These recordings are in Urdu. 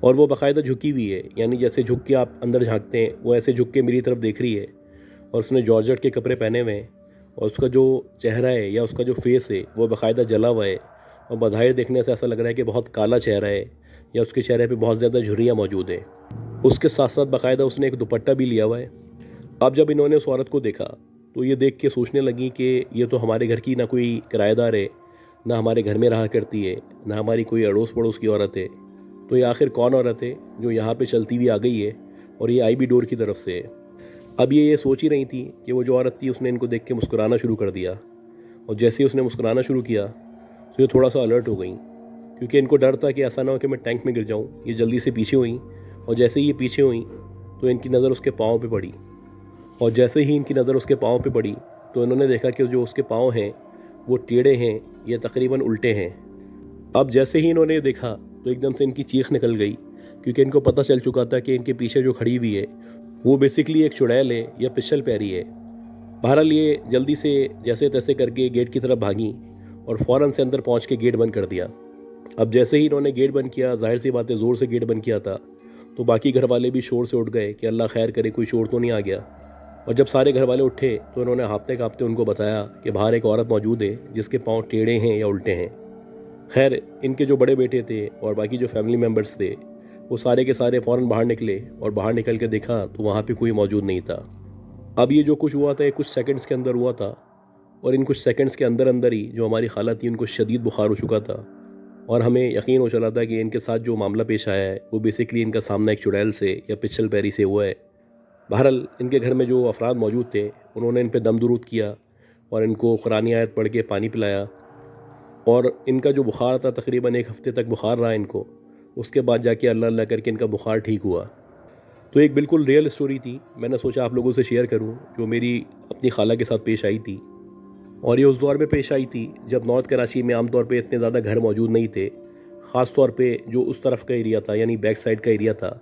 اور وہ باقاعدہ جھکی ہوئی ہے، یعنی جیسے جھک کے آپ اندر جھانکتے ہیں وہ ایسے جھک کے میری طرف دیکھ رہی ہے، اور اس نے جارجٹ کے کپڑے پہنے ہوئے ہیں، اور اس کا جو چہرہ ہے یا اس کا جو فیس ہے وہ باقاعدہ جلا ہوا ہے، اور بظاہر دیکھنے سے ایسا لگ رہا ہے کہ بہت کالا چہرہ ہے یا اس کے چہرے پہ بہت زیادہ جھریاں موجود ہیں۔ اس کے ساتھ ساتھ باقاعدہ اس نے ایک دوپٹہ بھی لیا ہوا ہے۔ اب جب انہوں نے اس عورت کو دیکھا تو یہ دیکھ کے سوچنے لگی کہ یہ تو ہمارے گھر کی نہ کوئی کرایہ دار ہے، نہ ہمارے گھر میں رہا کرتی ہے، نہ ہماری کوئی اڑوس پڑوس کی عورت ہے، تو یہ آخر کون عورت ہے جو یہاں پہ چلتی ہوئی آ گئی ہے اور یہ آئی بھی ڈور کی طرف سے ہے۔ اب یہ سوچ ہی رہی تھی کہ وہ جو عورت تھی اس نے ان کو دیکھ کے مسکرانا شروع کر دیا، اور جیسے ہی اس نے مسکرانا شروع کیا تو یہ تھوڑا سا الرٹ ہو گئیں، کیونکہ ان کو ڈر تھا کہ ایسا نہ ہو کہ میں ٹینک میں گر جاؤں۔ یہ جلدی سے پیچھے ہوئیں، اور جیسے ہی یہ پیچھے ہوئیں تو ان کی نظر اس کے پاؤں پہ پڑی، اور جیسے ہی ان کی نظر اس کے پاؤں پہ پڑی تو انہوں نے دیکھا کہ جو اس کے پاؤں ہیں وہ ٹیڑھے ہیں، یہ تقریباً الٹے ہیں۔ اب جیسے ہی انہوں نے دیکھا تو ایک دم سے ان کی چیخ نکل گئی، کیونکہ ان کو پتہ چل چکا تھا کہ ان کے پیچھے جو کھڑی ہوئی ہے وہ بیسکلی ایک چڑیل ہے یا پچھل پیری ہے۔ بہرحال یہ جلدی سے جیسے تیسے کر کے گیٹ کی طرف بھاگیں اور فوراً سے اندر پہنچ کے گیٹ بند کر دیا۔ اب جیسے ہی انہوں نے گیٹ بند کیا، ظاہر سی بات ہے زور سے گیٹ بند کیا تھا، تو باقی گھر والے بھی شور سے اٹھ گئے کہ اللہ خیر کرے کوئی چور تو نہیں آ گیا۔ اور جب سارے گھر والے اٹھے تو انہوں نے ہانپتے کانپتے ان کو بتایا کہ باہر ایک عورت موجود ہے جس کے پاؤں ٹیڑھے ہیں یا الٹے ہیں۔ خیر ان کے جو بڑے بیٹے تھے اور باقی جو فیملی ممبرز تھے وہ سارے کے سارے فوراً باہر نکلے، اور باہر نکل کے دیکھا تو وہاں پہ کوئی موجود نہیں تھا۔ اب یہ جو کچھ ہوا تھا یہ کچھ سیکنڈز کے اندر ہوا تھا، اور ان کچھ سیکنڈز کے اندر اندر ہی جو ہماری خالہ تھی ان کو شدید بخار ہو چکا تھا، اور ہمیں یقین ہو چلا تھا کہ ان کے ساتھ جو معاملہ پیش آیا ہے وہ بیسکلی ان کا سامنا ایک چڑیل سے یا پچھل پیری سے ہوا ہے۔ بہرحال ان کے گھر میں جو افراد موجود تھے انہوں نے ان پہ دم درود کیا اور ان کو قرآنی آیت پڑھ کے پانی پلایا، اور ان کا جو بخار تھا تقریباً 1 ہفتے تک بخار رہا ان کو، اس کے بعد جا کے اللہ اللہ کر کے ان کا بخار ٹھیک ہوا۔ تو ایک بالکل ریئل اسٹوری تھی، میں نے سوچا آپ لوگوں سے شیئر کروں جو میری اپنی خالہ کے ساتھ پیش آئی تھی، اور یہ اس دور میں پیش آئی تھی جب نارتھ کراچی میں عام طور پہ اتنے زیادہ گھر موجود نہیں تھے، خاص طور پہ جو اس طرف کا ایریا تھا یعنی بیک سائڈ کا ایریا تھا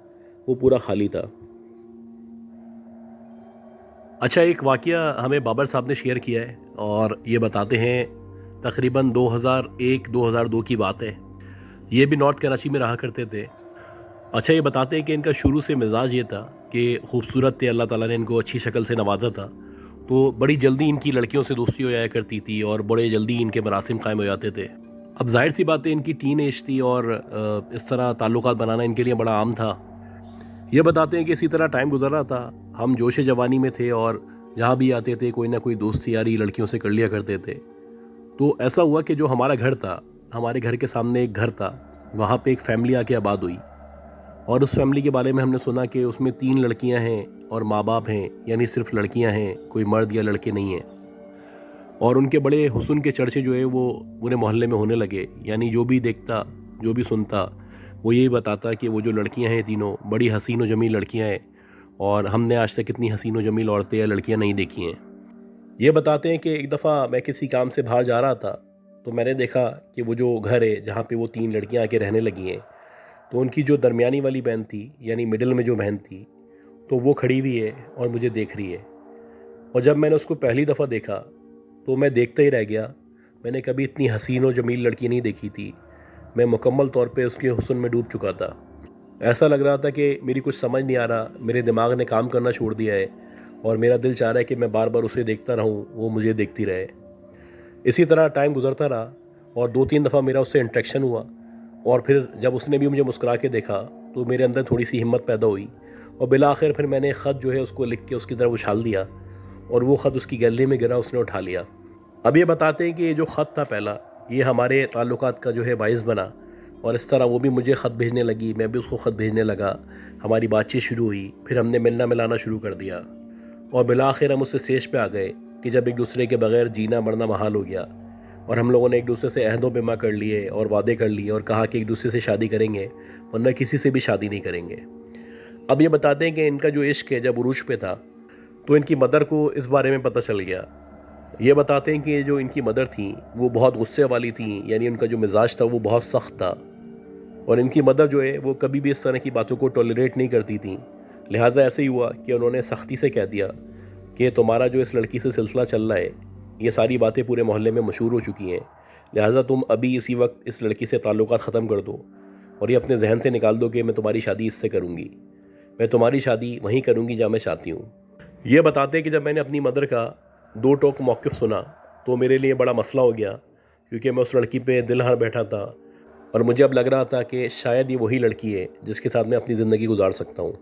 وہ پورا خالی تھا۔ اچھا، ایک واقعہ ہمیں بابر صاحب نے شیئر کیا ہے، اور یہ بتاتے ہیں تقریباً 2001-2002 کی بات ہے۔ یہ بھی نارتھ کراچی میں رہا کرتے تھے۔ اچھا، یہ بتاتے ہیں کہ ان کا شروع سے مزاج یہ تھا کہ خوبصورت تھے، اللہ تعالیٰ نے ان کو اچھی شکل سے نوازا تھا، تو بڑی جلدی ان کی لڑکیوں سے دوستی ہو جایا کرتی تھی اور بڑے جلدی ان کے مراسم قائم ہو جاتے تھے۔ اب ظاہر سی بات ہے ان کی ٹین ایج تھی، اور اس طرح تعلقات بنانا ان کے لیے بڑا عام تھا۔ یہ بتاتے ہیں کہ اسی طرح ٹائم گزر رہا تھا، ہم جوش جوانی میں تھے، اور جہاں بھی آتے تھے کوئی نہ کوئی دوست یاری لڑکیوں سے کر لیا کرتے تھے۔ تو ایسا ہوا کہ جو ہمارا گھر تھا، ہمارے گھر کے سامنے ایک گھر تھا، وہاں پہ ایک فیملی آ کے آباد ہوئی، اور اس فیملی کے بارے میں ہم نے سنا کہ اس میں 3 لڑکیاں ہیں اور ماں باپ ہیں، یعنی صرف لڑکیاں ہیں، کوئی مرد یا لڑکے نہیں ہیں، اور ان کے بڑے حسن کے چرچے جو ہے وہ پورے محلے میں ہونے لگے، یعنی جو بھی دیکھتا جو بھی سنتا وہ یہی بتاتا کہ وہ جو لڑکیاں ہیں تینوں بڑی حسین و جمیل لڑکیاں ہیں، اور ہم نے آج تک اتنی حسین و جمیل عورتیں یا لڑکیاں نہیں دیکھی ہیں۔ یہ بتاتے ہیں کہ ایک دفعہ میں کسی کام سے باہر جا رہا تھا تو میں نے دیکھا کہ وہ جو گھر ہے جہاں پہ وہ 3 لڑکیاں آ کے رہنے لگی ہیں، تو ان کی جو درمیانی والی بہن تھی یعنی مڈل میں جو بہن تھی تو وہ کھڑی ہوئی ہے اور مجھے دیکھ رہی ہے، اور جب میں نے اس کو پہلی دفعہ دیکھا تو میں دیکھتا ہی رہ گیا۔ میں نے کبھی اتنی حسین و جمیل لڑکی نہیں دیکھی تھی، میں مکمل طور پہ اس کے حسن میں ڈوب چکا تھا۔ ایسا لگ رہا تھا کہ میری کچھ سمجھ نہیں آ رہا، میرے دماغ نے کام کرنا چھوڑ دیا ہے، اور میرا دل چاہ رہا ہے کہ میں بار بار اسے دیکھتا رہوں، وہ مجھے دیکھتی رہے۔ اسی طرح ٹائم گزرتا رہا، اور 2-3 دفعہ میرا اس سے انٹریکشن ہوا، اور پھر جب اس نے بھی مجھے مسکرا کے دیکھا تو میرے اندر تھوڑی سی ہمت پیدا ہوئی، اور بالآخر پھر میں نے ایک خط جو ہے اس کو لکھ کے اس کی طرف اچھال دیا، اور وہ خط اس کی گیلری میں گرا، اس نے اٹھا لیا۔ اب یہ بتاتے ہیں کہ یہ جو خط تھا پہلا، یہ ہمارے تعلقات کا جو ہے باعث بنا، اور اس طرح وہ بھی مجھے خط بھیجنے لگی، میں بھی اس کو خط بھیجنے لگا، ہماری بات چیت شروع ہوئی، پھر ہم نے ملنا ملانا شروع کر دیا، اور بالآخر ہم اس اسٹیج پہ آ گئے کہ جب ایک دوسرے کے بغیر جینا مرنا محال ہو گیا، اور ہم لوگوں نے ایک دوسرے سے عہد و پیما کر لیے اور وعدے کر لیے، اور کہا کہ ایک دوسرے سے شادی کریں گے، ورنہ کسی سے بھی شادی نہیں کریں گے۔ اب یہ بتاتے ہیں کہ ان کا جو عشق ہے جب عروج پہ تھا تو ان کی مدر کو اس بارے میں پتہ چل گیا۔ یہ بتاتے ہیں کہ جو ان کی مدر تھیں وہ بہت غصے والی تھیں، یعنی ان کا جو مزاج تھا وہ بہت سخت تھا، اور ان کی مدر جو ہے وہ کبھی بھی اس طرح کی باتوں کو ٹالریٹ نہیں کرتی تھیں۔ لہٰذا ایسے ہی ہوا کہ انہوں نے سختی سے کہہ دیا کہ تمہارا جو اس لڑکی سے سلسلہ چل رہا ہے، یہ ساری باتیں پورے محلے میں مشہور ہو چکی ہیں، لہٰذا تم ابھی اسی وقت اس لڑکی سے تعلقات ختم کر دو، اور یہ اپنے ذہن سے نکال دو کہ میں تمہاری شادی اس سے کروں گی، میں تمہاری شادی وہیں کروں گی جہاں میں چاہتی ہوں۔ یہ بتاتے ہیں کہ جب میں نے اپنی مدر کا دو ٹوک موقف سنا تو میرے لیے بڑا مسئلہ ہو گیا، کیونکہ میں اس لڑکی پہ دل ہار بیٹھا تھا اور مجھے اب لگ رہا تھا کہ شاید یہ وہی لڑکی ہے جس کے ساتھ میں اپنی زندگی گزار سکتا ہوں۔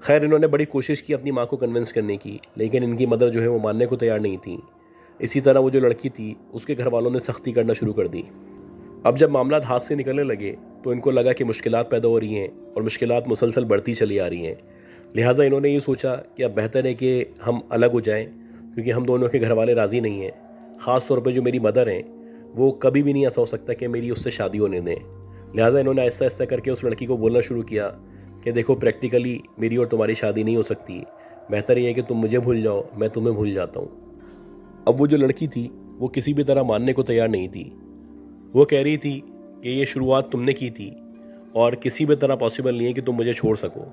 خیر انہوں نے بڑی کوشش کی اپنی ماں کو کنونس کرنے کی، لیکن ان کی مدر جو ہے وہ ماننے کو تیار نہیں تھی۔ اسی طرح وہ جو لڑکی تھی اس کے گھر والوں نے سختی کرنا شروع کر دی۔ اب جب معاملات ہاتھ سے نکلنے لگے تو ان کو لگا کہ مشکلات پیدا ہو رہی ہیں اور مشکلات مسلسل بڑھتی چلی آ رہی ہیں، لہٰذا انہوں نے یہ سوچا کہ اب بہتر ہے کہ ہم الگ ہو جائیں، کیونکہ ہم دونوں کے گھر والے راضی نہیں ہیں۔ خاص طور پہ جو میری مدر ہیں وہ کبھی بھی نہیں ایسا ہو سکتا کہ میری اس سے شادی ہونے دیں۔ لہٰذا انہوں نے آہستہ آہستہ کر کے اس لڑکی کو بولنا شروع کیا کہ دیکھو پریکٹیکلی میری اور تمہاری شادی نہیں ہو سکتی، بہتر یہ ہے کہ تم مجھے بھول جاؤ، میں تمہیں بھول جاتا ہوں۔ اب وہ جو لڑکی تھی وہ کسی بھی طرح ماننے کو تیار نہیں تھی۔ وہ کہہ رہی تھی کہ یہ شروعات تم نے کی تھی اور کسی بھی طرح پاسبل نہیں ہے کہ تم مجھے چھوڑ سکو،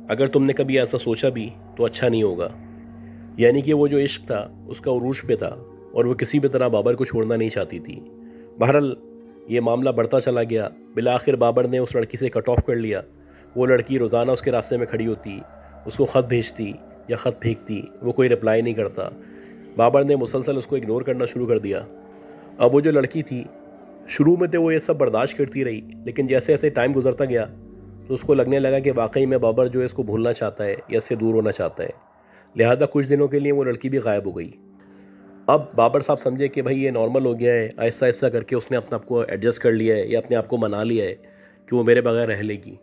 اگر تم نے کبھی ایسا سوچا بھی تو اچھا نہیں ہوگا۔ یعنی کہ وہ جو عشق تھا اس کا عروج پہ تھا اور وہ کسی بھی طرح بابر کو چھوڑنا نہیں چاہتی تھی۔ بہرحال یہ معاملہ بڑھتا چلا گیا، بالآخر بابر نے اس لڑکی سے کٹ آف کر لیا۔ وہ لڑکی روزانہ اس کے راستے میں کھڑی ہوتی، اس کو خط بھیجتی یا خط پھینکتی، وہ کوئی رپلائی نہیں کرتا۔ بابر نے مسلسل اس کو اگنور کرنا شروع کر دیا۔ اب وہ جو لڑکی تھی شروع میں تو وہ یہ سب برداشت کرتی رہی، لیکن جیسے جیسے ٹائم گزرتا گیا تو اس کو لگنے لگا کہ واقعی میں بابر جو ہے اس کو بھولنا چاہتا ہے یا اس سے دور ہونا چاہتا ہے، لہذا کچھ دنوں کے لیے وہ لڑکی بھی غائب ہو گئی۔ اب بابر صاحب سمجھے کہ بھائی یہ نارمل ہو گیا ہے، آہستہ آہستہ کر کے اس نے اپنے آپ کو ایڈجسٹ کر لیا ہے یا اپنے آپ کو منا لیا ہے کہ وہ میرے بغیر رہ لے گی۔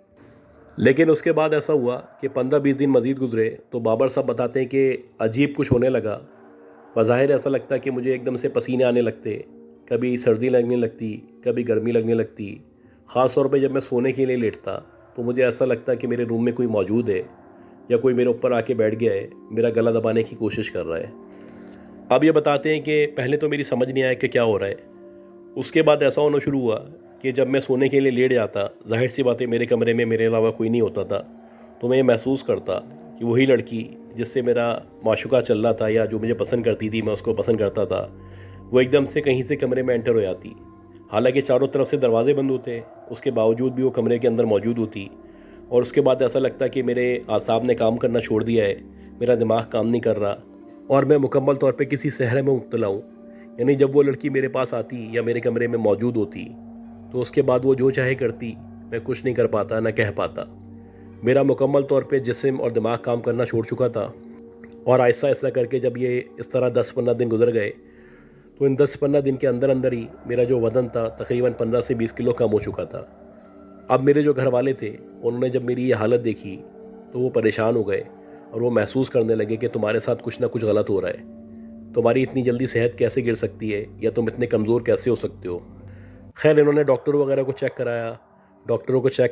لیکن اس کے بعد ایسا ہوا کہ 15-20 دن مزید گزرے تو بابر صاحب بتاتے ہیں کہ عجیب کچھ ہونے لگا۔ بظاہر ایسا لگتا کہ مجھے ایک دم سے پسینے آنے لگتے، کبھی سردی لگنے لگتی، کبھی گرمی لگنے لگتی۔ خاص طور پہ جب میں سونے کے لیے لیٹتا تو مجھے ایسا لگتا کہ میرے روم میں کوئی موجود ہے یا کوئی میرے اوپر آ کے بیٹھ گیا ہے، میرا گلا دبانے کی کوشش کر رہا ہے۔ اب یہ بتاتے ہیں کہ پہلے تو میری سمجھ نہیں آیا کہ کیا ہو رہا ہے۔ اس کے بعد ایسا ہونا شروع ہوا کہ جب میں سونے کے لیے لیٹ جاتا، ظاہر سی بات ہے میرے کمرے میں میرے علاوہ کوئی نہیں ہوتا تھا، تو میں یہ محسوس کرتا کہ وہی لڑکی جس سے میرا معشوقہ چل رہا تھا یا جو مجھے پسند کرتی تھی میں اس کو پسند کرتا تھا، وہ ایک دم سے کہیں سے کمرے میں انٹر ہو جاتی۔ حالانکہ چاروں طرف سے دروازے بند ہوتے، اس کے باوجود بھی وہ کمرے کے اندر موجود ہوتی، اور اس کے بعد ایسا لگتا کہ میرے اعصاب نے کام کرنا چھوڑ دیا ہے، میرا دماغ کام نہیں کر رہا اور میں مکمل طور پہ کسی سحر میں مبتلا ہوں۔ یعنی جب وہ لڑکی میرے پاس آتی یا میرے کمرے میں موجود ہوتی تو اس کے بعد وہ جو چاہے کرتی، میں کچھ نہیں کر پاتا نہ کہہ پاتا۔ میرا مکمل طور پہ جسم اور دماغ کام کرنا چھوڑ چکا تھا، اور آہستہ آہستہ کر کے جب یہ اس طرح 10-15 دن گزر گئے تو ان 10-15 دن کے اندر اندر ہی میرا جو وزن تھا تقریباً 15 سے 20 کلو کم ہو چکا تھا۔ اب میرے جو گھر والے تھے انہوں نے جب میری یہ حالت دیکھی تو وہ پریشان ہو گئے اور وہ محسوس کرنے لگے کہ تمہارے ساتھ کچھ نہ کچھ غلط ہو رہا ہے، تمہاری اتنی جلدی صحت کیسے گر سکتی ہے یا تم اتنے کمزور کیسے ہو سکتے ہو۔ خیر انہوں نے ڈاکٹروں وغیرہ کو چیک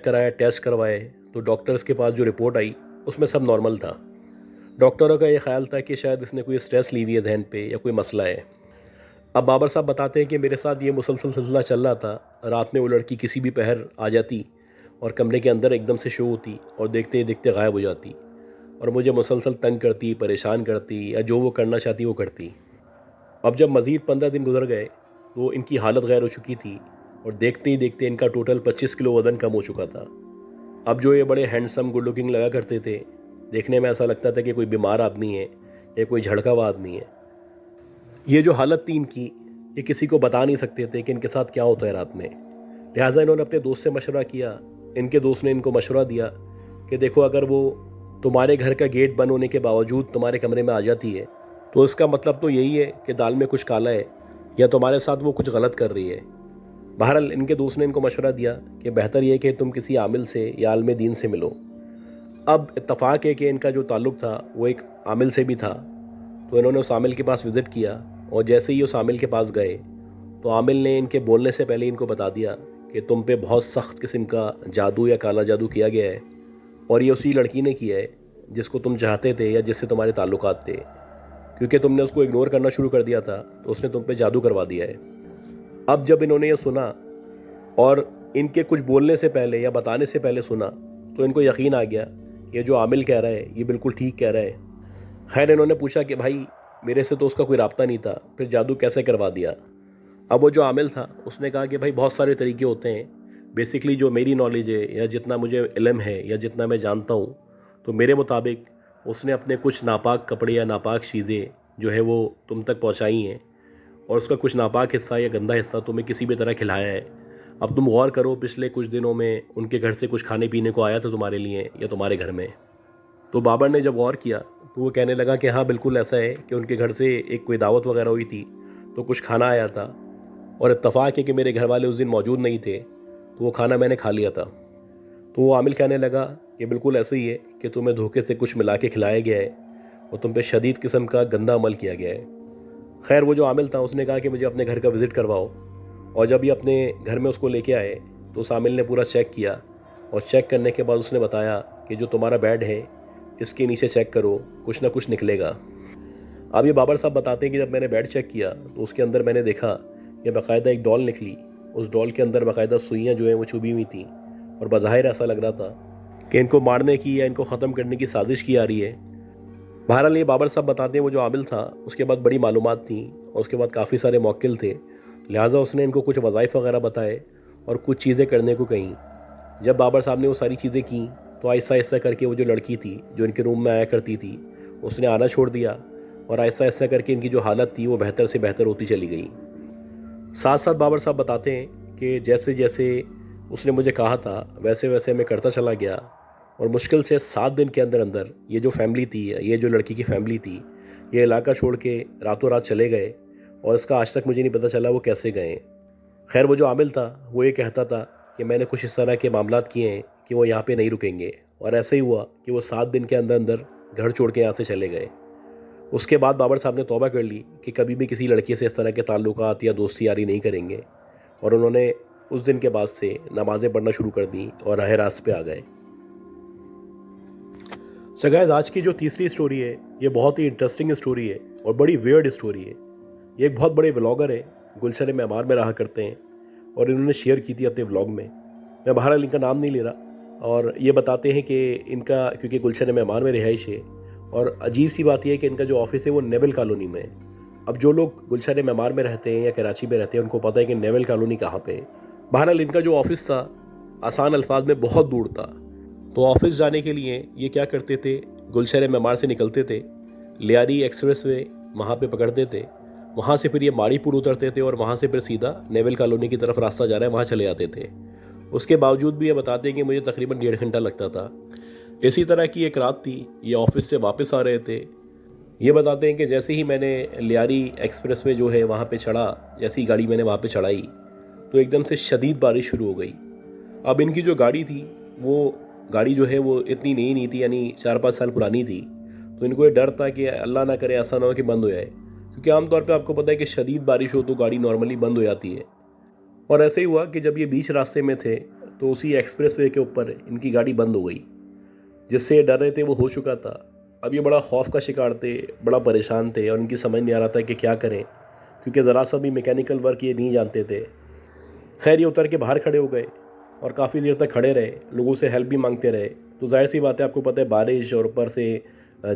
کرایا، ٹیسٹ کروائے، تو ڈاکٹرز کے پاس جو رپورٹ آئی اس میں سب نارمل تھا۔ ڈاکٹروں کا یہ خیال تھا کہ شاید اس نے کوئی سٹریس لی ہوئی ہے ذہن پہ یا کوئی مسئلہ ہے۔ اب بابر صاحب بتاتے ہیں کہ میرے ساتھ یہ مسلسل سلسلہ چل رہا تھا۔ رات میں وہ لڑکی کسی بھی پہر آ جاتی اور کمرے کے اندر ایک دم سے شو ہوتی اور دیکھتے ہی دیکھتے غائب ہو جاتی، اور مجھے مسلسل تنگ کرتی، پریشان کرتی، یا جو وہ کرنا چاہتی وہ کرتی۔ اب جب مزید 15 دن گزر گئے تو ان کی حالت غیر ہو چکی تھی، اور دیکھتے ہی دیکھتے ان کا ٹوٹل 25 کلو وزن کم ہو چکا تھا۔ اب جو یہ بڑے ہینڈسم گڈ لکنگ لگا کرتے تھے، دیکھنے میں ایسا لگتا تھا کہ کوئی بیمار آدمی ہے یا کوئی جھڑکا ہوا آدمی ہے۔ یہ جو حالت تھی ان کی، یہ کسی کو بتا نہیں سکتے تھے کہ ان کے ساتھ کیا ہوتا ہے رات میں۔ لہٰذا انہوں نے اپنے دوست سے مشورہ کیا۔ ان کے دوست نے ان کو مشورہ دیا کہ دیکھو اگر وہ تمہارے گھر کا گیٹ بند ہونے کے باوجود تمہارے کمرے میں آ جاتی ہے تو اس کا مطلب تو یہی ہے کہ دال میں کچھ کالا ہے یا تمہارے ساتھ وہ کچھ غلط کر رہی ہے۔ بہرحال ان کے دوست نے ان کو مشورہ دیا کہ بہتر یہ کہ تم کسی عامل سے یا عالم دین سے ملو۔ اب اتفاق ہے کہ ان کا جو تعلق تھا وہ ایک عامل سے بھی تھا، تو انہوں نے اس عامل کے پاس وزٹ کیا، اور جیسے ہی اس عامل کے پاس گئے تو عامل نے ان کے بولنے سے پہلے ان کو بتا دیا کہ تم پہ بہت سخت قسم کا جادو یا کالا جادو کیا گیا ہے، اور یہ اسی لڑکی نے کیا ہے جس کو تم چاہتے تھے یا جس سے تمہارے تعلقات تھے، کیونکہ تم نے اس کو اگنور کرنا شروع کر دیا تھا تو اس نے تم پہ جادو کروا دیا ہے۔ اب جب انہوں نے یہ سنا اور ان کے کچھ بولنے سے پہلے یا بتانے سے پہلے سنا تو ان کو یقین آ گیا کہ یہ جو عامل کہہ رہا ہے یہ بالکل ٹھیک کہہ رہا ہے۔ خیر انہوں نے پوچھا کہ بھائی میرے سے تو اس کا کوئی رابطہ نہیں تھا، پھر جادو کیسے کروا دیا؟ اب وہ جو عامل تھا اس نے کہا کہ بھائی بہت سارے طریقے ہوتے ہیں، بیسکلی جو میری نالج ہے یا جتنا مجھے علم ہے یا جتنا میں جانتا ہوں، تو میرے مطابق اس نے اپنے کچھ ناپاک کپڑے یا ناپاک چیزیں جو ہے وہ تم تک پہنچائی ہیں، اور اس کا کچھ ناپاک حصہ یا گندا حصہ تمہیں کسی بھی طرح کھلایا ہے۔ اب تم غور کرو، پچھلے کچھ دنوں میں ان کے گھر سے کچھ کھانے پینے کو آیا تھا تمہارے لیے یا تمہارے گھر میں؟ تو بابر نے جب غور کیا تو وہ کہنے لگا کہ ہاں بالکل ایسا ہے کہ ان کے گھر سے ایک کوئی دعوت وغیرہ ہوئی تھی تو کچھ کھانا آیا تھا، اور اتفاق ہے کہ میرے گھر والے اس دن موجود نہیں تھے، تو وہ کھانا میں نے کھا لیا تھا۔ تو وہ عامل کہنے لگا کہ بالکل ایسا ہی ہے کہ تمہیں دھوکے سے کچھ ملا کے کھلایا گیا ہے اور تم پہ شدید قسم کا گندا عمل کیا گیا ہے۔ خیر وہ جو عامل تھا اس نے کہا کہ مجھے اپنے گھر کا وزٹ کرواؤ، اور جب یہ اپنے گھر میں اس کو لے کے آئے تو اس عامل نے پورا چیک کیا، اور چیک کرنے کے بعد اس نے بتایا کہ جو تمہارا بیڈ ہے اس کے نیچے چیک کرو، کچھ نہ کچھ نکلے گا۔ اب یہ بابر صاحب بتاتے ہیں کہ جب میں نے بیڈ چیک کیا تو اس کے اندر میں نے دیکھا کہ باقاعدہ ایک ڈول نکلی، اس ڈول کے اندر باقاعدہ سوئیاں جو ہیں وہ چبھی ہوئی تھیں، اور بظاہر ایسا لگ رہا تھا کہ ان کو مارنے کی یا ان کو ختم کرنے کی سازش کی آ رہی ہے۔ بہرحال یہ بابر صاحب بتاتے ہیں وہ جو عامل تھا اس کے بعد بڑی معلومات تھیں، اور اس کے بعد کافی سارے موکل تھے، لہٰذا اس نے ان کو کچھ وظائف وغیرہ بتائے اور کچھ چیزیں کرنے کو کہیں۔ جب بابر صاحب نے وہ ساری چیزیں کیں تو آہستہ آہستہ کر کے وہ جو لڑکی تھی جو ان کے روم میں آیا کرتی تھی اس نے آنا چھوڑ دیا، اور آہستہ آہستہ کر کے ان کی جو حالت تھی وہ بہتر سے بہتر ہوتی چلی گئی۔ ساتھ ساتھ بابر صاحب بتاتے ہیں کہ جیسے جیسے اس نے مجھے کہا تھا ویسے ویسے میں کرتا چلا گیا، اور مشکل سے 7 دن کے اندر اندر یہ جو فیملی تھی، یہ جو لڑکی کی فیملی تھی، یہ علاقہ چھوڑ کے راتوں رات چلے گئے، اور اس کا آج تک مجھے نہیں پتہ چلا وہ کیسے گئے۔ خیر وہ جو عامل تھا وہ یہ کہتا تھا کہ میں نے کچھ اس طرح کے معاملات کیے ہیں کہ وہ یہاں پہ نہیں رکیں گے، اور ایسا ہی ہوا کہ وہ 7 دن کے اندر اندر گھر چھوڑ کے یہاں سے چلے گئے۔ اس کے بعد بابر صاحب نے توبہ کر لی کہ کبھی بھی کسی لڑکی سے اس طرح کے تعلقات یا دوستی یاری نہیں کریں گے، اور انہوں نے اس دن کے بعد سے نمازیں پڑھنا شروع کر دیں اور راہ راست پہ آ گئے۔ سو گائز آج کی جو تیسری سٹوری ہے یہ بہت ہی انٹرسٹنگ سٹوری ہے اور بڑی ویئرڈ سٹوری ہے۔ یہ ایک بہت بڑے ولاگر ہے، گلشن معمار میں رہا کرتے ہیں، اور انہوں نے شیئر کی تھی اپنے ولاگ میں۔ میں بہرحال ان کا نام نہیں لے رہا، اور یہ بتاتے ہیں کہ ان کا کیونکہ گلشن معمار میں رہائش ہے، اور عجیب سی بات یہ ہے کہ ان کا جو آفس ہے وہ نیول کالونی میں ہے۔ اب جو لوگ گلشن معمار میں رہتے ہیں یا کراچی میں رہتے ہیں ان کو پتہ ہے کہ نیول کالونی کہاں پہ ہے۔ بہرحال ان کا جو آفس تھا آسان الفاظ میں بہت دور تھا، تو آفس جانے کے لیے یہ کیا کرتے تھے، گلشن معمار سے نکلتے تھے، لیاری ایکسپریس وے وہاں پہ پکڑتے تھے، وہاں سے پھر یہ ماڑی پور اترتے تھے، اور وہاں سے پھر سیدھا نیول کالونی کی طرف راستہ جا رہا ہے وہاں چلے جاتے تھے۔ اس کے باوجود بھی یہ بتاتے ہیں کہ مجھے تقریباً 1.5 گھنٹہ لگتا تھا۔ اسی طرح کی ایک رات تھی، یہ آفس سے واپس آ رہے تھے۔ یہ بتاتے ہیں کہ جیسے ہی میں نے لیاری ایکسپریس وے جو ہے وہاں پہ چڑھا، جیسی گاڑی میں نے وہاں پہ چڑھائی تو ایک دم سے شدید بارش شروع ہو گئی۔ اب ان کی جو گاڑی تھی وہ گاڑی جو ہے وہ اتنی نئی نہیں تھی، یعنی 4-5 سال پرانی تھی، تو ان کو یہ ڈر تھا کہ اللہ نہ کرے ایسا نہ ہو کہ بند ہو جائے، کیونکہ عام طور پہ آپ کو پتہ ہے کہ شدید بارش ہو تو گاڑی نارملی بند ہو جاتی ہے۔ اور ایسے ہی ہوا کہ جب یہ بیچ راستے میں تھے تو اسی ایکسپریس وے کے اوپر ان کی گاڑی بند ہو گئی، جس سے یہ ڈر رہے تھے وہ ہو چکا تھا۔ اب یہ بڑا خوف کا شکار تھے، بڑا پریشان تھے، اور ان کی سمجھ نہیں آ رہا تھا کہ کیا کریں، کیونکہ ذرا سا بھی میکینیکل ورک یہ نہیں جانتے تھے۔ خیر یہ اتر کے باہر کھڑے ہو گئے اور کافی دیر تک کھڑے رہے، لوگوں سے ہیلپ بھی مانگتے رہے۔ تو ظاہر سی بات ہے، آپ کو پتہ ہے بارش اور اوپر سے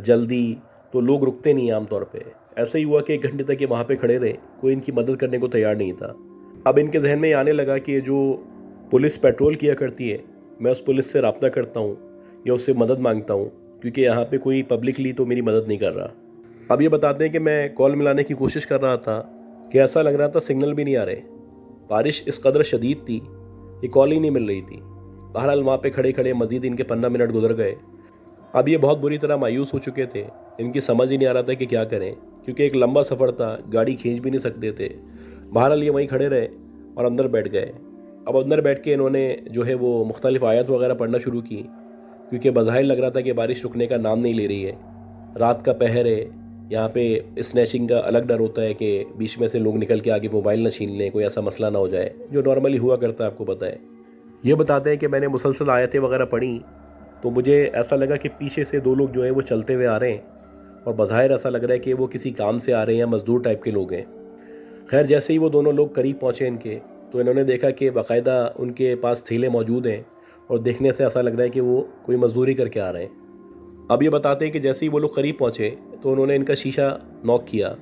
جلدی، تو لوگ رکتے نہیں عام طور پہ۔ ایسا ہی ہوا کہ 1 گھنٹے تک یہ وہاں پہ کھڑے رہے، کوئی ان کی مدد کرنے کو تیار نہیں تھا۔ اب ان کے ذہن میں یہ آنے لگا کہ جو پولیس پیٹرول کیا کرتی ہے، میں اس پولیس سے رابطہ کرتا ہوں یا اس سے مدد مانگتا ہوں، کیونکہ یہاں پہ کوئی پبلکلی تو میری مدد نہیں کر رہا۔ اب یہ بتاتے ہیں کہ میں کال ملانے کی کوشش کر رہا تھا کہ ایسا لگ رہا تھا سگنل بھی نہیں آ رہے، بارش اس قدر شدید تھی کہ کال ہی نہیں مل رہی تھی۔ بہرحال وہاں پہ کھڑے کھڑے مزید ان کے 15 منٹ گزر گئے۔ اب یہ بہت بری طرح مایوس ہو چکے تھے، ان کی سمجھ ہی نہیں آ رہا تھا کہ کیا کریں، کیونکہ ایک لمبا سفر تھا، گاڑی کھینچ بھی نہیں سکتے تھے۔ بہرحال یہ وہیں کھڑے رہے اور اندر بیٹھ گئے۔ اب اندر بیٹھ کے انہوں نے جو ہے وہ مختلف آیات وغیرہ پڑھنا شروع کی، کیونکہ بظاہر لگ رہا تھا کہ بارش رکنے کا نام نہیں لے رہی ہے۔ رات کا پہر ہے، یہاں پہ اسنیچنگ کا الگ ڈر ہوتا ہے کہ بیچ میں سے لوگ نکل کے آگے موبائل نہ چھین لیں، کوئی ایسا مسئلہ نہ ہو جائے جو نارملی ہوا کرتا ہے، آپ کو پتہ ہے۔ یہ بتاتے ہیں کہ میں نے مسلسل آیتیں وغیرہ پڑھی تو مجھے ایسا لگا کہ پیچھے سے 2 لوگ جو ہیں وہ چلتے ہوئے آ رہے ہیں، اور بظاہر ایسا لگ رہا ہے کہ وہ کسی کام سے آ رہے ہیں یا مزدور ٹائپ کے لوگ ہیں۔ خیر جیسے ہی وہ دونوں لوگ قریب پہنچے ان کے، تو انہوں نے دیکھا کہ باقاعدہ ان کے پاس تھیلے موجود ہیں، اور دیکھنے سے ایسا لگ رہا ہے کہ وہ کوئی مزدوری کر کے آ رہے ہیں۔ اب یہ بتاتے ہیں کہ جیسے ہی وہ لوگ قریب پہنچے تو انہوں نے ان کا شیشہ نوک کیا،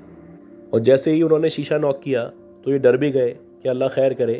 اور جیسے ہی انہوں نے شیشہ نوک کیا تو یہ ڈر بھی گئے کہ اللہ خیر کرے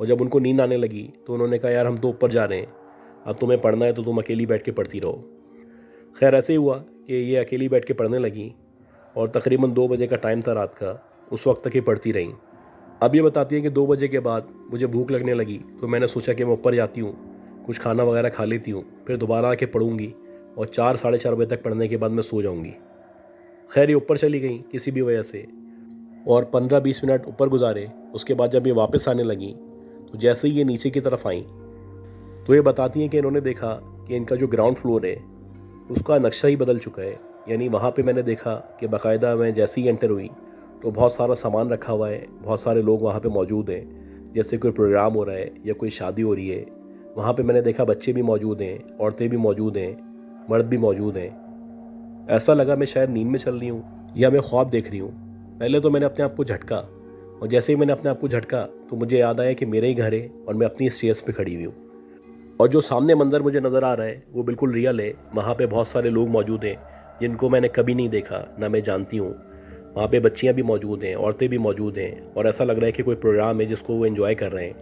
اور جب ان کو نیند آنے لگی تو انہوں نے کہا یار ہم تو اوپر جا رہے ہیں، اب تمہیں پڑھنا ہے تو تم اکیلی بیٹھ کے پڑھتی رہو۔ خیر ایسے ہی ہوا کہ یہ اکیلی بیٹھ کے پڑھنے لگیں اور تقریباً 2 بجے کا ٹائم تھا رات کا، اس وقت تک یہ پڑھتی رہیں۔ اب یہ بتاتی ہیں کہ 2 بجے کے بعد مجھے بھوک لگنے لگی تو میں نے سوچا کہ میں اوپر جاتی ہوں، کچھ کھانا وغیرہ کھا لیتی ہوں، پھر دوبارہ آ کے پڑھوں گی اور 4 ساڑھے 4 بجے تک پڑھنے کے بعد میں سو جاؤں گی۔ خیر یہ اوپر چلی گئیں کسی بھی وجہ سے، اور 15-20 منٹ اوپر گزارے۔ اس کے بعد جب یہ واپس آنے لگیں تو جیسے ہی یہ نیچے کی طرف آئیں تو یہ بتاتی ہیں کہ انہوں نے دیکھا کہ ان کا جو گراؤنڈ فلور ہے اس کا نقشہ ہی بدل چکا ہے۔ یعنی وہاں پہ میں نے دیکھا کہ باقاعدہ میں جیسے ہی انٹر ہوئی تو بہت سارا سامان رکھا ہوا ہے، بہت سارے لوگ وہاں پہ موجود ہیں، جیسے کوئی پروگرام ہو رہا ہے یا کوئی شادی ہو رہی ہے۔ وہاں پہ میں نے دیکھا بچے بھی موجود ہیں، عورتیں بھی موجود ہیں، مرد بھی موجود ہیں۔ ایسا لگا میں شاید نیند میں چل رہی ہوں یا میں خواب دیکھ رہی ہوں۔ پہلے تو میں نے اپنے آپ کو جھٹکا، اور جیسے ہی میں نے اپنے آپ کو جھٹکا تو مجھے یاد آیا کہ میرا ہی گھر ہے اور میں اپنی اسٹیئرس پہ کھڑی ہوئی ہوں، اور جو سامنے منظر مجھے نظر آ رہا ہے وہ بالکل ریئل ہے۔ وہاں پہ بہت سارے لوگ موجود ہیں جن کو میں نے کبھی نہیں دیکھا، نہ میں جانتی ہوں۔ وہاں پہ بچیاں بھی موجود ہیں، عورتیں بھی موجود ہیں، اور ایسا لگ رہا ہے کہ کوئی پروگرام ہے جس کو وہ انجوائے کر رہے ہیں۔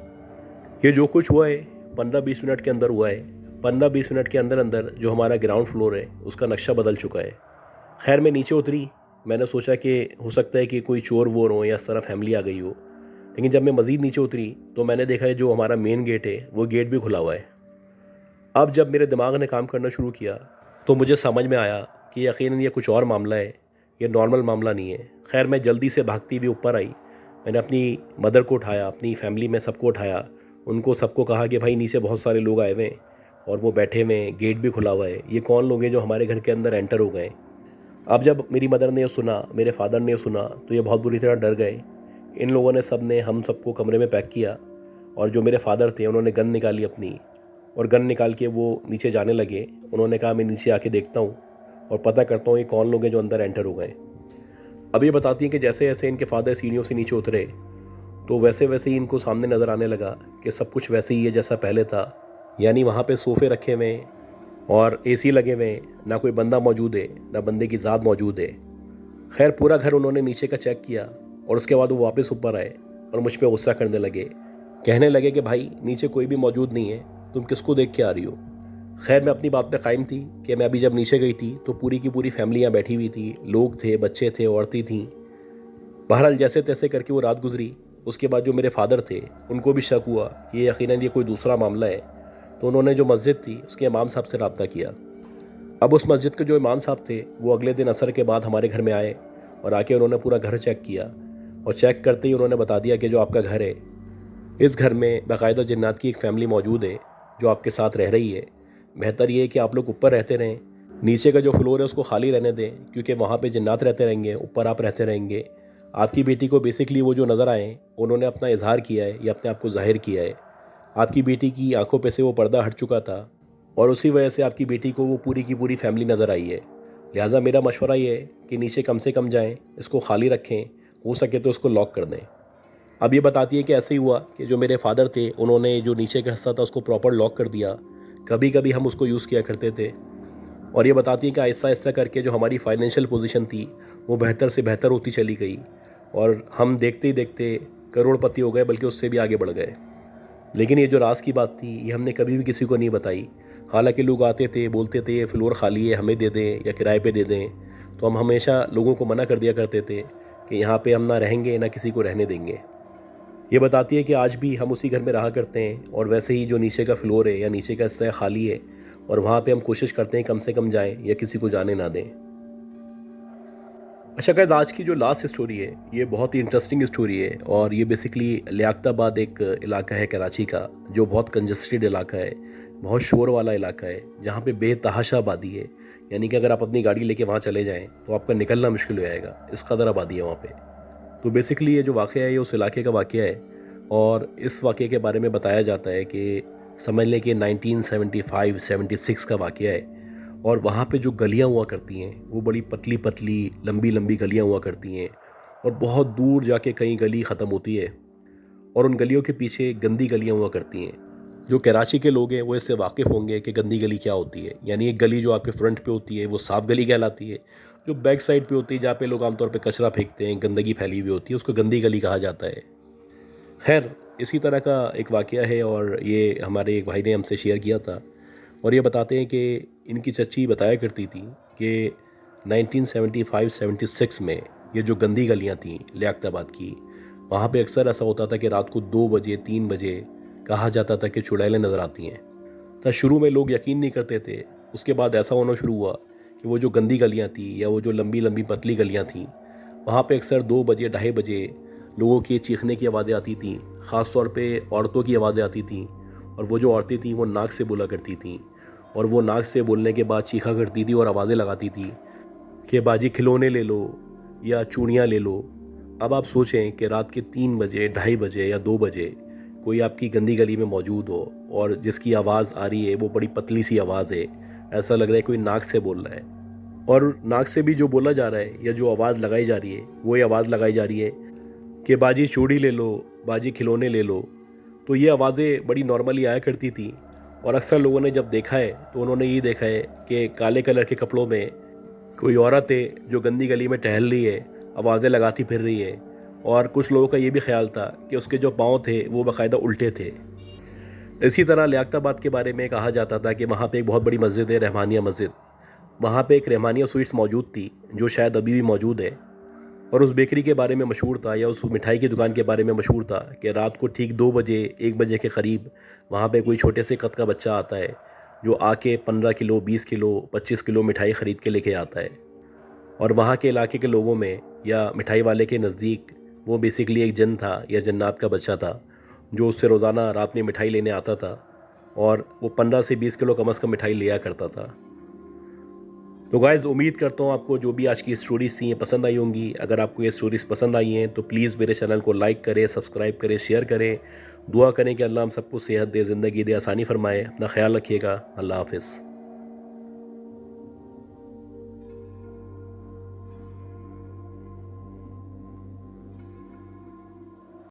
یہ جو کچھ ہوا ہے 15-20 منٹ کے اندر ہوا ہے۔ 15-20 منٹ کے اندر اندر جو ہمارا گراؤنڈ فلور ہے اس کا نقشہ بدل چکا ہے۔ خیر میں نیچے اتری، میں نے سوچا کہ ہو سکتا ہے کہ کوئی چور وور ہو یا اس طرح فیملی آ گئی ہو، لیکن جب میں مزید نیچے اتری تو میں نے دیکھا ہے جو ہمارا مین گیٹ ہے وہ گیٹ بھی کھلا ہوا ہے۔ اب جب میرے دماغ نے کام کرنا شروع کیا تو مجھے سمجھ میں آیا کہ یقیناً یہ کچھ اور معاملہ ہے، یہ نارمل معاملہ نہیں ہے۔ خیر میں جلدی سے بھاگتی ہوئی اوپر آئی، میں نے اپنی مدر کو اٹھایا، اپنی فیملی میں سب کو اٹھایا، ان کو سب کو کہا کہ بھائی نیچے بہت سارے لوگ آئے ہوئے ہیں اور وہ بیٹھے ہوئے ہیں، گیٹ بھی کھلا ہوا ہے، یہ کون لوگ ہیں جو ہمارے گھر کے اندر انٹر ہو گئے۔ اب جب میری مدر نے یہ سنا، میرے فادر نے یہ سنا تو یہ بہت بری طرح ڈر گئے۔ ان لوگوں نے سب نے ہم سب کو کمرے میں پیک کیا، اور جو میرے فادر تھے انہوں نے گن نکالی اپنی، اور گن نکال کے وہ نیچے جانے لگے۔ انہوں نے کہا میں نیچے آ کے دیکھتا ہوں اور پتہ کرتا ہوں یہ کون لوگ ہیں جو اندر انٹر ہو گئے۔ اب یہ بتاتی ہیں کہ جیسے جیسے ان کے فادر سیڑھیوں سے نیچے اترے تو ویسے ویسے ہی ان کو سامنے نظر آنے لگا کہ سب کچھ ویسے ہی ہے جیسا پہلے تھا۔ یعنی وہاں پہ صوفے رکھے ہوئے ہیں اور اے سی لگے ہوئے ہیں، نہ کوئی بندہ موجود ہے، نہ بندے کی ذات موجود ہے۔ خیر پورا گھر انہوں نے نیچے کا چیک کیا، اور اس کے بعد وہ واپس اوپر آئے اور مجھ پہ غصہ کرنے لگے، کہنے لگے کہ بھائی نیچے کوئی بھی موجود نہیں ہے، تم کس کو دیکھ کے آ رہی ہو۔ خیر میں اپنی بات پہ قائم تھی کہ میں ابھی جب نیچے گئی تھی تو پوری کی پوری فیملیاں بیٹھی ہوئی تھی، لوگ تھے، بچے تھے، عورتیں تھیں۔ بہرحال جیسے تیسے کر کے وہ رات گزری۔ اس کے بعد جو میرے فادر تھے ان کو بھی شک ہوا کہ یقیناً یہ کوئی دوسرا معاملہ ہے، تو انہوں نے جو مسجد تھی اس کے امام صاحب سے رابطہ کیا۔ اب اس مسجد کے جو امام صاحب تھے وہ اگلے دن عصر کے بعد ہمارے گھر میں آئے اور آ کے انہوں نے پورا گھر چیک کیا، اور چیک کرتے ہی انہوں نے بتا دیا کہ جو آپ کا گھر ہے اس گھر میں باقاعدہ جنات کی ایک فیملی موجود ہے جو آپ کے ساتھ رہ رہی ہے۔ بہتر یہ ہے کہ آپ لوگ اوپر رہتے رہیں، نیچے کا جو فلور ہے اس کو خالی رہنے دیں، کیونکہ وہاں پہ جنات رہتے رہیں گے، اوپر آپ رہتے رہیں گے۔ آپ کی بیٹی کو بیسکلی وہ جو نظر آئے انہوں نے اپنا اظہار کیا ہے یا اپنے آپ کو ظاہر کیا ہے۔ آپ کی بیٹی کی آنکھوں پہ سے وہ پردہ ہٹ چکا تھا، اور اسی وجہ سے آپ کی بیٹی کو وہ پوری کی پوری فیملی نظر آئی ہے۔ لہٰذا میرا مشورہ یہ ہے کہ نیچے کم سے کم جائیں، اس کو خالی رکھیں، ہو سکے تو اس کو لاک کر دیں۔ اب یہ بتاتی ہے کہ ایسے ہی ہوا کہ جو میرے فادر تھے انہوں نے جو نیچے کا حصہ تھا اس کو پراپر لاک کر دیا۔ کبھی کبھی ہم اس کو یوز کیا کرتے تھے، اور یہ بتاتی ہے کہ آہستہ آہستہ کر کے جو ہماری فائنینشیل پوزیشن تھی وہ بہتر سے بہتر ہوتی چلی گئی، اور ہم دیکھتے ہی دیکھتے کروڑ پتی ہو گئے، بلکہ اس سے بھی آگے بڑھ گئے۔ لیکن یہ جو راز کی بات تھی یہ ہم نے کبھی بھی کسی کو نہیں بتائی۔ حالانکہ لوگ آتے تھے بولتے تھے یہ فلور خالی ہے ہمیں دے دیں یا کرائے پہ دے دیں، تو ہم ہمیشہ لوگوں کو منع کر دیا کرتے تھے کہ یہاں پہ ہم نہ رہیں گے نہ کسی کو رہنے دیں گے۔ یہ بتاتی ہے کہ آج بھی ہم اسی گھر میں رہا کرتے ہیں، اور ویسے ہی جو نیچے کا فلور ہے یا نیچے کا حصہ خالی ہے، اور وہاں پہ ہم کوشش کرتے ہیں کم سے کم جائیں یا کسی کو جانے نہ دیں۔ اچھا گائز، آج کی جو لاسٹ سٹوری ہے یہ بہت ہی انٹرسٹنگ سٹوری ہے، اور یہ بیسکلی لیاقت آباد ایک علاقہ ہے کراچی کا جو بہت کنجسٹڈ علاقہ ہے، بہت شور والا علاقہ ہے، جہاں پہ بے تحاشا آبادی ہے۔ یعنی کہ اگر آپ اپنی گاڑی لے کے وہاں چلے جائیں تو آپ کا نکلنا مشکل ہو جائے گا، اس قدر آبادی ہے وہاں پہ۔ تو بیسکلی یہ جو واقعہ ہے یہ اس علاقے کا واقعہ ہے، اور اس واقعے کے بارے میں بتایا جاتا ہے کہ سمجھ لیں کہ 1975-76 کا واقعہ ہے، اور وہاں پہ جو گلیاں ہوا کرتی ہیں وہ بڑی پتلی پتلی لمبی لمبی گلیاں ہوا کرتی ہیں، اور بہت دور جا کے کہیں گلی ختم ہوتی ہے، اور ان گلیوں کے پیچھے گندی گلیاں ہوا کرتی ہیں۔ جو کراچی کے لوگ ہیں وہ اس سے واقف ہوں گے کہ گندی گلی کیا ہوتی ہے۔ یعنی ایک گلی جو آپ کے فرنٹ پہ ہوتی ہے وہ صاف گلی کہلاتی ہے، جو بیک سائڈ پہ ہوتی ہے جہاں پہ لوگ عام طور پہ کچرا پھینکتے ہیں، گندگی پھیلی ہوئی ہوتی ہے، اس کو گندی گلی کہا جاتا ہے۔ خیر اسی طرح کا ایک واقعہ ہے اور یہ ہمارے ایک بھائی نے ہم سے شیئر کیا تھا، اور یہ بتاتے ہیں کہ ان کی چچی بتایا کرتی تھی کہ 1975-76 میں یہ جو گندی گلیاں تھیں لیاقت آباد کی، وہاں پہ اکثر ایسا ہوتا تھا کہ رات کو 2 بجے 3 بجے کہا جاتا تھا کہ چڑیلیں نظر آتی ہیں۔ تو شروع میں لوگ یقین نہیں کرتے تھے، اس کے بعد ایسا ہونا شروع ہوا کہ وہ جو گندی گلیاں تھیں یا وہ جو لمبی لمبی پتلی گلیاں تھیں، وہاں پہ اکثر 2 بجے 2:30 بجے لوگوں کی چیخنے کی آوازیں آتی تھیں، خاص طور پہ عورتوں کی آوازیں آتی تھیں، اور وہ جو عورتیں تھیں وہ ناک سے بولا کرتی تھیں، اور وہ ناک سے بولنے کے بعد چیخا کرتی تھی اور آوازیں لگاتی تھی کہ باجی کھلونے لے لو یا چوڑیاں لے لو۔ اب آپ سوچیں کہ رات کے 3 بجے 2:30 بجے یا 2 بجے کوئی آپ کی گندی گلی میں موجود ہو اور جس کی آواز آ رہی ہے وہ بڑی پتلی سی آواز ہے، ایسا لگ رہا ہے کوئی ناک سے بول رہا ہے، اور ناک سے بھی جو بولا جا رہا ہے یا جو آواز لگائی جا رہی ہے وہ یہ آواز لگائی جا رہی ہے کہ باجی چوڑی لے لو، باجی کھلونے لے لو۔ تو یہ آوازیں بڑی نارملی آیا کرتی تھیں، اور اکثر لوگوں نے جب دیکھا ہے تو انہوں نے یہ دیکھا ہے کہ کالے کلر کے کپڑوں میں کوئی عورت ہے جو گندی گلی میں ٹہل رہی ہے، آوازیں لگاتی پھر رہی ہے، اور کچھ لوگوں کا یہ بھی خیال تھا کہ اس کے جو پاؤں تھے وہ باقاعدہ الٹے تھے۔ اسی طرح لیاقت آباد کے بارے میں کہا جاتا تھا کہ وہاں پہ ایک بہت بڑی مسجد ہے، رحمانیہ مسجد، وہاں پہ ایک رحمانیہ سویٹس موجود تھی جو شاید ابھی بھی موجود ہے، اور اس بیکری کے بارے میں مشہور تھا یا اس مٹھائی کی دکان کے بارے میں مشہور تھا کہ رات کو ٹھیک 2 بجے 1 بجے کے قریب وہاں پہ کوئی چھوٹے سے قد کا بچہ آتا ہے جو آ کے 15 کلو 20 کلو 25 کلو مٹھائی خرید کے لے کے آتا ہے، اور وہاں کے علاقے کے لوگوں میں یا مٹھائی والے کے نزدیک وہ بیسکلی ایک جن تھا یا جنات کا بچہ تھا جو اس سے روزانہ رات میں مٹھائی لینے آتا تھا، اور وہ 15 سے 20 کلو کم از کم مٹھائی لیا کرتا تھا۔ تو گائز، امید کرتا ہوں آپ کو جو بھی آج کی اسٹوریز تھیں یہ پسند آئی ہوں گی۔ اگر آپ کو یہ اسٹوریز پسند آئی ہیں تو پلیز میرے چینل کو لائک کریں، سبسکرائب کریں، شیئر کریں، دعا کریں کہ اللہ ہم سب کو صحت دے، زندگی دے، آسانی فرمائے۔ اپنا خیال رکھیے گا۔ اللہ حافظ۔